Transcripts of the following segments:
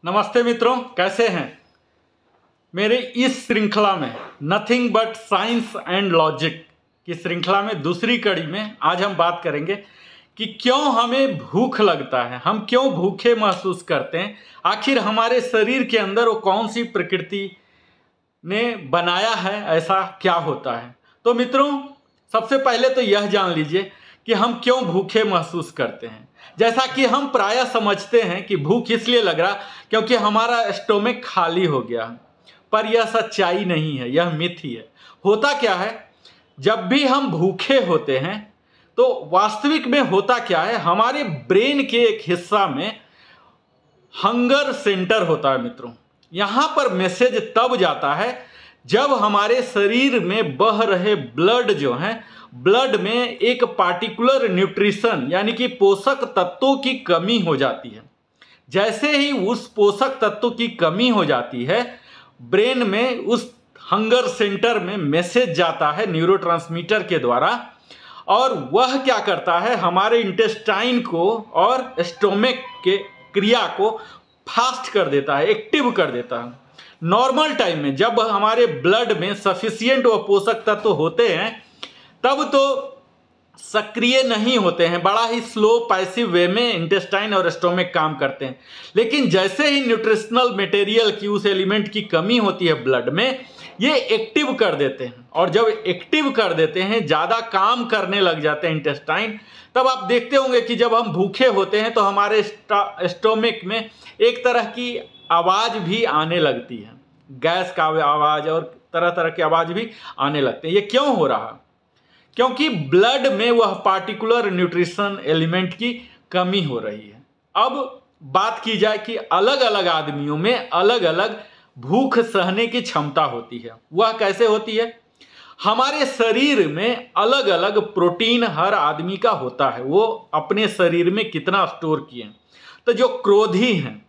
नमस्ते मित्रों, कैसे हैं। मेरे इस श्रृंखला में nothing but science and logic की श्रृंखला में दूसरी कड़ी में आज हम बात करेंगे कि क्यों हमें भूख लगता है, हम क्यों भूखे महसूस करते हैं, आखिर हमारे शरीर के अंदर वो कौन सी प्रकृति ने बनाया है, ऐसा क्या होता है। तो मित्रों, सबसे पहले तो यह जान लीजिए कि हम क्यों भूखे महसूस करते हैं। जैसा कि हम प्रायः समझते हैं कि भूख इसलिए लग रहा क्योंकि हमारा स्टोमक खाली हो गया, पर यह सच्चाई नहीं है, यह मिथ ही है। होता क्या है, जब भी हम भूखे होते हैं तो वास्तविक में होता क्या है, हमारे ब्रेन के एक हिस्सा में हंगर सेंटर होता है मित्रों। यहाँ पर मैसेज तब जाता है जब हमारे शरीर में बह रहे ब्लड जो हैं, ब्लड में एक पार्टिकुलर न्यूट्रिशन यानी कि पोषक तत्वों की कमी हो जाती है। जैसे ही उस पोषक तत्वों की कमी हो जाती है, ब्रेन में उस हंगर सेंटर में मैसेज जाता है न्यूरोट्रांसमीटर के द्वारा, और वह क्या करता है, हमारे इंटेस्टाइन को और स्टोमक के क्रिया को फास्ट कर देता है, एक्टिव कर देता है। नॉर्मल टाइम में जब हमारे ब्लड में सफिशिएंट व पोषक तत्व होते हैं तब तो सक्रिय नहीं होते हैं, बड़ा ही स्लो पैसिव वे में इंटेस्टाइन और स्टोमक काम करते हैं। लेकिन जैसे ही न्यूट्रिशनल मटेरियल की, उस एलिमेंट की कमी होती है ब्लड में, ये एक्टिव कर देते हैं। और जब एक्टिव कर देते हैं, ज़्यादा काम करने लग जाते हैं इंटेस्टाइन, तब आप देखते होंगे कि जब हम भूखे होते हैं तो हमारे स्टोमक में एक तरह की आवाज़ भी आने लगती है, गैस का आवाज़ और तरह तरह की आवाज़ भी आने लगते हैं। ये क्यों हो रहा? क्योंकि ब्लड में वह पार्टिकुलर न्यूट्रिशन एलिमेंट की कमी हो रही है। अब बात की जाए कि अलग अलग आदमियों में अलग अलग भूख सहने की क्षमता होती है। वह कैसे होती है? हमारे शरीर में अलग अलग प्रोटीन हर आदमी का होता है, वो अपने शरीर में कितना स्टोर किए हैं। तो जो क्रोधी हैं,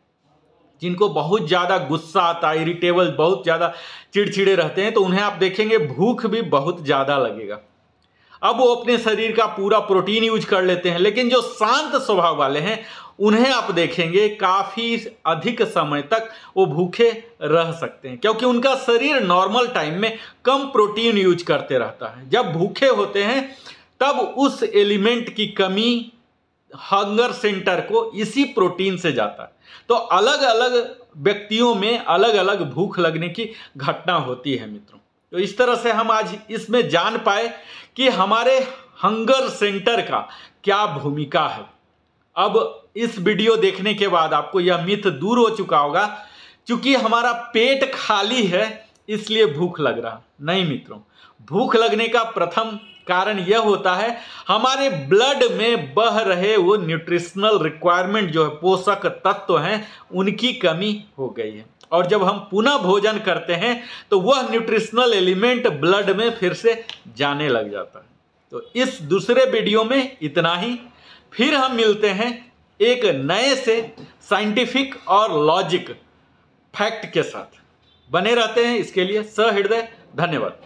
जिनको बहुत ज़्यादा गुस्सा आता है, इरिटेबल, बहुत ज़्यादा चिड़चिड़े रहते हैं, तो उन्हें आप देखेंगे भूख भी बहुत ज़्यादा लगेगा। अब वो अपने शरीर का पूरा प्रोटीन यूज कर लेते हैं। लेकिन जो शांत स्वभाव वाले हैं, उन्हें आप देखेंगे काफ़ी अधिक समय तक वो भूखे रह सकते हैं, क्योंकि उनका शरीर नॉर्मल टाइम में कम प्रोटीन यूज करते रहता है। जब भूखे होते हैं तब उस एलिमेंट की कमी हंगर सेंटर को इसी प्रोटीन से जाता है। तो अलग अलग व्यक्तियों में अलग अलग भूख लगने की घटना होती है मित्रों। तो इस तरह से हम आज इसमें जान पाए कि हमारे हंगर सेंटर का क्या भूमिका है। अब इस वीडियो देखने के बाद आपको यह मिथ दूर हो चुका होगा, क्योंकि हमारा पेट खाली है इसलिए भूख लग रहा। नहीं मित्रों, भूख लगने का प्रथम कारण यह होता है, हमारे ब्लड में बह रहे वो न्यूट्रिशनल रिक्वायरमेंट जो है, पोषक तत्व हैं, उनकी कमी हो गई है। और जब हम पुनः भोजन करते हैं तो वह न्यूट्रिशनल एलिमेंट ब्लड में फिर से जाने लग जाता है। तो इस दूसरे वीडियो में इतना ही। फिर हम मिलते हैं एक नए से साइंटिफिक और लॉजिक फैक्ट के साथ। बने रहते हैं, इसके लिए सहृदय धन्यवाद।